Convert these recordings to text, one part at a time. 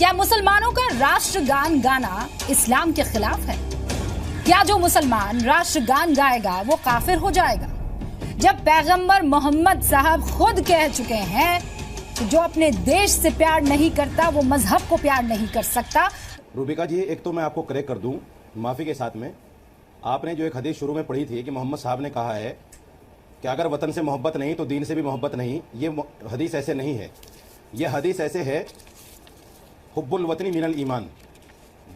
क्या मुसलमानों का राष्ट्रगान गाना इस्लाम के खिलाफ है? क्या जो मुसलमान राष्ट्रगान गाएगा वो काफिर हो जाएगा? जब पैगंबर मोहम्मद साहब खुद कह चुके हैं कि जो अपने देश से प्यार नहीं करता वो मजहब को प्यार नहीं कर सकता। रूबिका जी, एक तो मैं आपको करेक्ट कर दूं माफी के साथ में, आपने जो एक हदीस शुरू में पढ़ी थी कि मोहम्मद साहब ने कहा है कि अगर वतन से मोहब्बत नहीं तो दीन से भी मोहब्बत नहीं, ये हदीस ऐसे नहीं है। ये हदीस ऐसे है, हुब्बुल वतनी मिनल ईमान,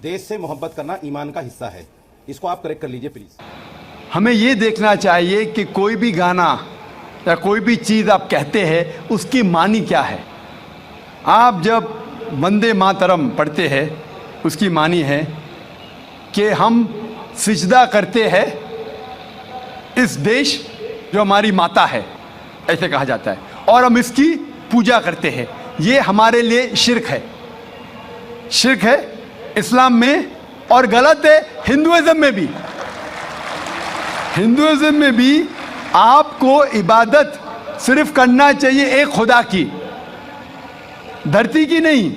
देश से मोहब्बत करना ईमान का हिस्सा है। इसको आप करेक्ट कर लीजिए प्लीज़। हमें ये देखना चाहिए कि कोई भी गाना या कोई भी चीज़ आप कहते हैं उसकी मानी क्या है। आप जब वंदे मातरम पढ़ते हैं उसकी मानी है कि हम सिजदा करते हैं इस देश जो हमारी माता है, ऐसे कहा जाता है, और हम इसकी पूजा करते हैं। ये हमारे लिए शिर्क है, शिर्क है इस्लाम में, और गलत है हिंदुइज्म में भी। हिंदुइज्म में भी आपको इबादत सिर्फ करना चाहिए एक खुदा की, धरती की नहीं।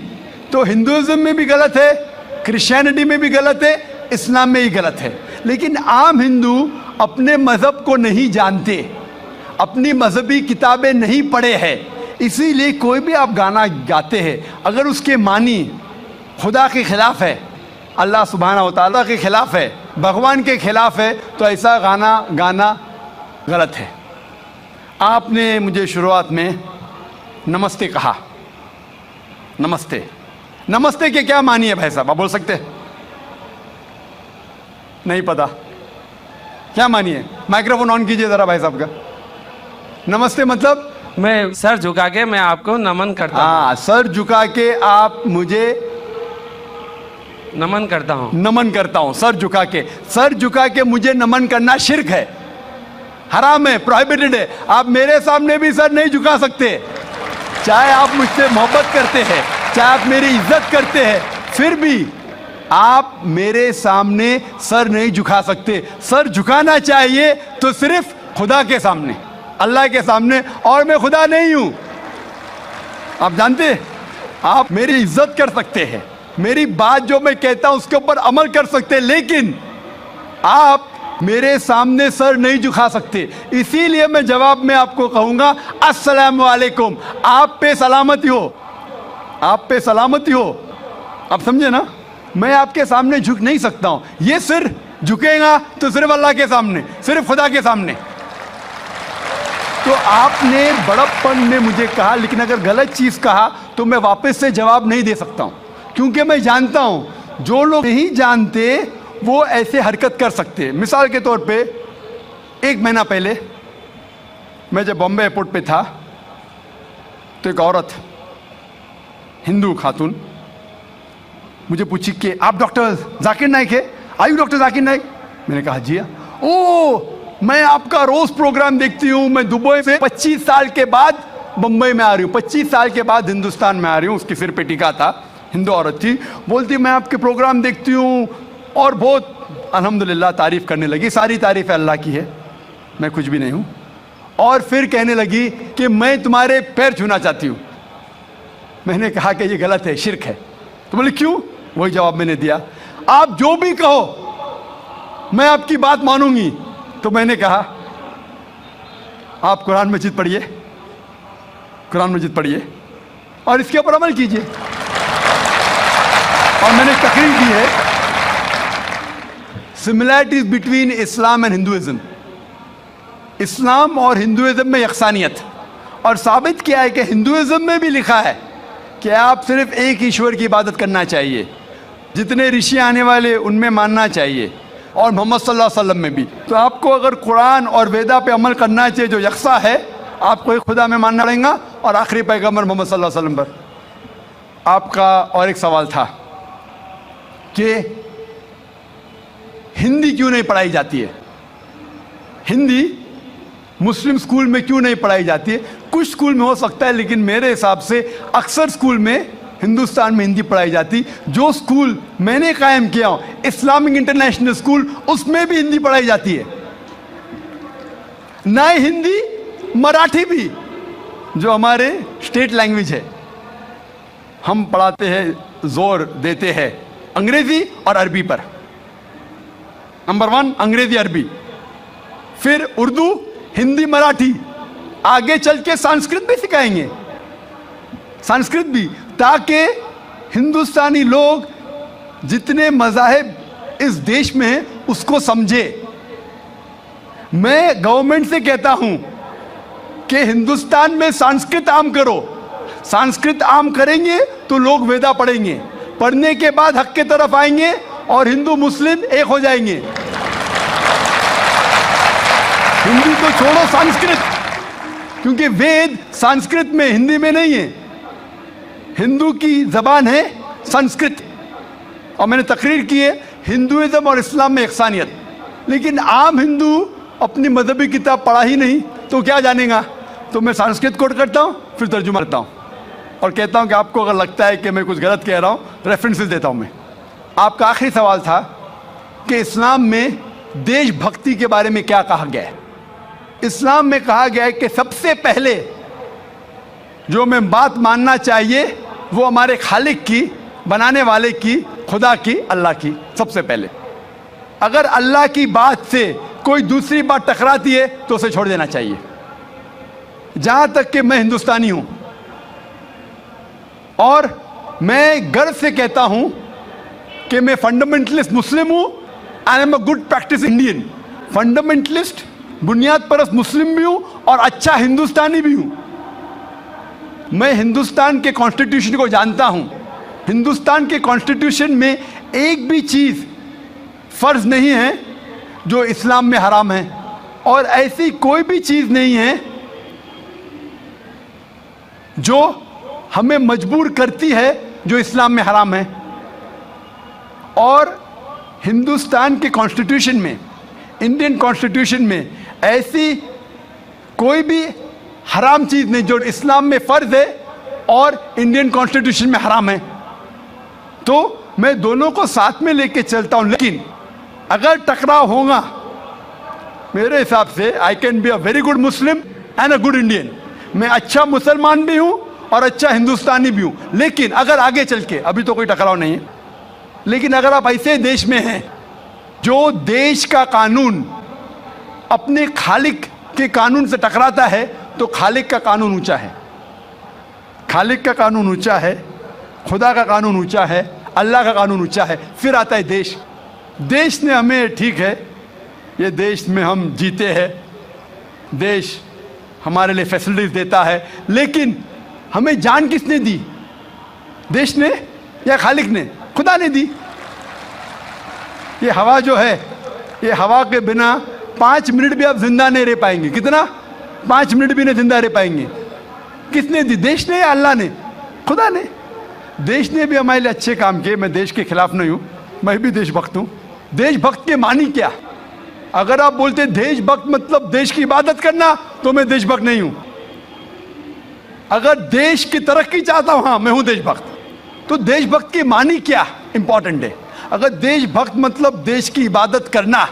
तो हिंदुइज्म में भी गलत है, क्रिश्चियनिटी में भी गलत है, इस्लाम में ही गलत है। लेकिन आम हिंदू अपने मज़हब को नहीं जानते, अपनी मजहबी किताबें नहीं पढ़े हैं, इसीलिए कोई भी आप गाना गाते हैं अगर उसके मानी खुदा के खिलाफ है, अल्लाह सुब्हाना व तआला के खिलाफ है, भगवान के खिलाफ है, तो ऐसा गाना गाना गलत है। आपने मुझे शुरुआत में नमस्ते कहा, नमस्ते, नमस्ते के क्या मानी है भाई साहब, आप बोल सकते हैं? नहीं पता क्या मानी है? माइक्रोफोन ऑन कीजिए ज़रा भाई साहब का। नमस्ते मतलब मैं सर झुका के मैं आपको नमन करता हूँ। हाँ, सर झुका के आप मुझे नमन करता हूँ, नमन करता हूँ। सर झुका के मुझे नमन करना शिर्क है, हराम है, प्रोहिबिटेड है। आप मेरे सामने भी सर नहीं झुका सकते, चाहे आप मुझसे मोहब्बत करते हैं, चाहे आप मेरी इज्जत करते हैं, फिर भी आप मेरे सामने सर नहीं झुका सकते। सर झुकाना चाहिए तो सिर्फ खुदा के सामने, अल्लाह के सामने, और मैं खुदा नहीं हूं। आप जानते, आप मेरी इज्जत कर सकते हैं, मेरी बात जो मैं कहता हूं उसके ऊपर अमल कर सकते हैं, लेकिन आप मेरे सामने सर नहीं झुका सकते। इसीलिए मैं जवाब में आपको कहूंगा अस्सलाम वालेकुम, आप पे सलामती हो, आप पे सलामती हो। आप समझे ना, मैं आपके सामने झुक नहीं सकता हूं। ये सिर झुकेगा तो सिर्फ अल्लाह के सामने, सिर्फ खुदा के सामने। तो आपने बड़प्पन में मुझे कहा, लेकिन अगर गलत चीज कहा तो मैं वापस से जवाब नहीं दे सकता हूं, क्योंकि मैं जानता हूं जो लोग नहीं जानते वो ऐसे हरकत कर सकते हैं। मिसाल के तौर पे 1 महीना पहले मैं जब बॉम्बे एयरपोर्ट पे था तो एक औरत, हिंदू खातून, मुझे पूछी कि आप डॉक्टर जाकिर नाइक है? Are you doctor Zakir Naik? मैंने कहा जी हाँ। ओ, मैं आपका रोज प्रोग्राम देखती हूँ, मैं दुबई से 25 साल के बाद बम्बई में आ रही हूँ, 25 साल के बाद हिंदुस्तान में आ रही हूँ। उसकी सिर पे टीका था, हिंदू औरत थी, बोलती मैं आपके प्रोग्राम देखती हूँ और बहुत अल्हम्दुलिल्लाह तारीफ़ करने लगी। सारी तारीफ़ अल्लाह की है, मैं कुछ भी नहीं हूँ। और फिर कहने लगी कि मैं तुम्हारे पैर छूना चाहती हूँ। मैंने कहा कि ये गलत है, शिर्क है। तो बोले क्यों? वही जवाब मैंने दिया, आप जो भी कहो मैं आपकी बात मानूंगी। तो मैंने कहा आप कुरान मजीद पढ़िए, कुरान मजीद पढ़िए और इसके ऊपर अमल कीजिए। और मैंने तकरीर की है similarities between Islam and Hinduism, Islam और हिंदुइज्म में यकसानियत, और साबित किया है कि हिंदुइज्म में भी लिखा है कि आप सिर्फ एक ईश्वर की इबादत करना चाहिए, जितने ऋषि आने वाले उनमें मानना चाहिए, और मोहम्मद सल्लल्लाहु अलैहि वसल्लम में भी। तो आपको अगर कुरान और वेदा पे अमल करना चाहिए जो यकसा है, आपको एक खुदा में मानना पड़ेगा और आखिरी पैगंबर मोहम्मद सल्लल्लाहु अलैहि वसल्लम पर। आपका और एक सवाल था कि हिंदी क्यों नहीं पढ़ाई जाती है, हिंदी मुस्लिम स्कूल में क्यों नहीं पढ़ाई जाती है? कुछ स्कूल में हो सकता है, लेकिन मेरे हिसाब से अक्सर स्कूल में हिंदुस्तान में हिंदी पढ़ाई जाती। जो स्कूल मैंने कायम किया हूं, इस्लामिक इंटरनेशनल स्कूल, उसमें भी हिंदी पढ़ाई जाती है। ना हिंदी, मराठी भी, जो हमारे स्टेट लैंग्वेज है, हम पढ़ाते हैं, जोर देते हैं अंग्रेजी और अरबी पर। नंबर 1 अंग्रेजी अरबी, फिर उर्दू, हिंदी, मराठी, आगे चल के संस्कृत भी सिखाएंगे, संस्कृत भी, ताकि हिंदुस्तानी लोग जितने मज़ाहिब इस देश में हैं उसको समझे। मैं गवर्नमेंट से कहता हूं कि हिंदुस्तान में संस्कृत आम करो। संस्कृत आम करेंगे तो लोग वेदा पढ़ेंगे, पढ़ने के बाद हक के तरफ आएंगे और हिंदू मुस्लिम एक हो जाएंगे। हिंदी तो छोड़ो, संस्कृत, क्योंकि वेद संस्कृत में, हिंदी में नहीं है। हिंदू की जबान है संस्कृत, और मैंने तकरीर की है हिंदुइज्म और इस्लाम में यकसानियत। लेकिन आम हिंदू अपनी मजहबी किताब पढ़ा ही नहीं तो क्या जानेगा। तो मैं संस्कृत कोट करता हूँ, फिर तर्जुमा करता हूँ और कहता हूँ कि आपको अगर लगता है कि मैं कुछ गलत कह रहा हूँ, रेफरेंसेस देता हूँ मैं। आपका आखिरी सवाल था कि इस्लाम में देशभक्ति के बारे में क्या कहा गया है। इस्लाम में कहा गया है कि सबसे पहले जो मैं बात मानना चाहिए वो हमारे खालिक की, बनाने वाले की, खुदा की, अल्लाह की, सबसे पहले। अगर अल्लाह की बात से कोई दूसरी बात टकराती है तो उसे छोड़ देना चाहिए। जहां तक कि मैं हिंदुस्तानी हूं और मैं गर्व से कहता हूं कि मैं फंडामेंटलिस्ट मुस्लिम हूं, आई am a good practice Indian. Fundamentalist, बुनियाद परस्त मुस्लिम भी हूं और अच्छा हिंदुस्तानी भी हूं। मैं हिंदुस्तान के कॉन्स्टिट्यूशन को जानता हूं। हिंदुस्तान के कॉन्स्टिट्यूशन में एक भी चीज फर्ज नहीं है जो इस्लाम में हराम है, और ऐसी कोई भी चीज नहीं है जो हमें मजबूर करती है जो इस्लाम में हराम है। और हिंदुस्तान के कॉन्स्टिट्यूशन में, इंडियन कॉन्स्टिट्यूशन में ऐसी कोई भी हराम चीज नहीं जो इस्लाम में फर्ज है और इंडियन कॉन्स्टिट्यूशन में हराम है। तो मैं दोनों को साथ में लेके चलता हूं। लेकिन अगर टकराव होगा, मेरे हिसाब से I can be a very good Muslim and a good Indian. मैं अच्छा मुसलमान भी हूं और अच्छा हिंदुस्तानी भी हूं। लेकिन अगर आगे चल के, अभी तो कोई टकराव नहीं है, लेकिन अगर आप ऐसे देश में हैं जो देश का कानून अपने खालिक के कानून से टकराता है, तो खालिक का कानून ऊंचा है, खालिक का कानून ऊंचा है, खुदा का कानून ऊंचा है, अल्लाह का कानून ऊंचा है। फिर आता है देश। देश ने हमें, ठीक है, ये देश में हम जीते हैं, देश हमारे लिए फैसिलिटीज देता है, लेकिन हमें जान किसने दी? देश ने या खालिक ने? खुदा ने दी। ये हवा जो है, ये हवा के बिना 5 मिनट भी आप जिंदा नहीं रह पाएंगे। कितना? 5 मिनट भी नहीं जिंदा रह पाएंगे। किसने दी? देश ने या अल्लाह ने? खुदा ने। देश ने भी हमारे लिए अच्छे काम किए। मैं देश के खिलाफ नहीं हूं, मैं भी देशभक्त हूं। देशभक्त के मानी क्या? अगर आप बोलते देशभक्त मतलब देश की इबादत करना, तो मैं देशभक्त नहीं हूं। अगर देश की तरक्की चाहता हूं, हाँ मैं हूं देशभक्त। तो देशभक्त की मानी क्या इंपॉर्टेंट है। अगर देशभक्त मतलब देश की इबादत करना,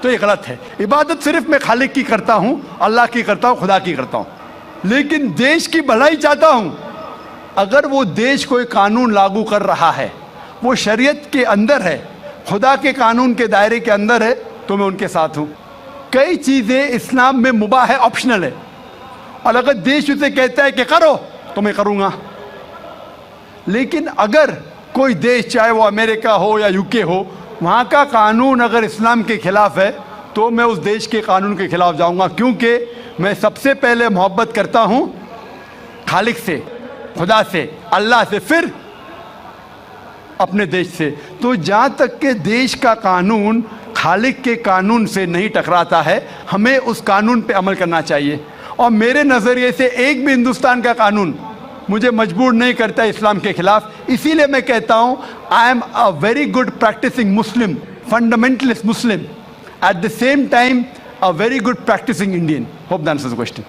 तो ये गलत है। इबादत सिर्फ मैं खालिक की करता हूं, अल्लाह की करता हूं, खुदा की करता हूं। लेकिन देश की भलाई चाहता हूं। अगर वो देश कोई कानून लागू कर रहा है, वो शरीयत के अंदर है, खुदा के कानून के दायरे के अंदर है, तो मैं उनके साथ हूं। कई चीजें इस्लाम में मुबाह है, ऑप्शनल है, और अगर देश उसे कहता है कि करो, तो मैं करूंगा। लेकिन अगर कोई देश, चाहे वो अमेरिका हो या यूके हो, वहाँ का कानून अगर इस्लाम के खिलाफ है, तो मैं उस देश के कानून के खिलाफ जाऊँगा, क्योंकि मैं सबसे पहले मोहब्बत करता हूँ खालिक से, खुदा से, अल्लाह से, फिर अपने देश से। तो जहाँ तक के देश का कानून खालिक के कानून से नहीं टकराता है, हमें उस कानून पे अमल करना चाहिए। और मेरे नज़रिए से एक भी हिंदुस्तान का कानून मुझे मजबूर नहीं करता इस्लाम के खिलाफ। इसीलिए मैं कहता हूँ I am a very good practising Muslim, fundamentalist Muslim, at the same time a very good practising Indian. Hope that answers the question.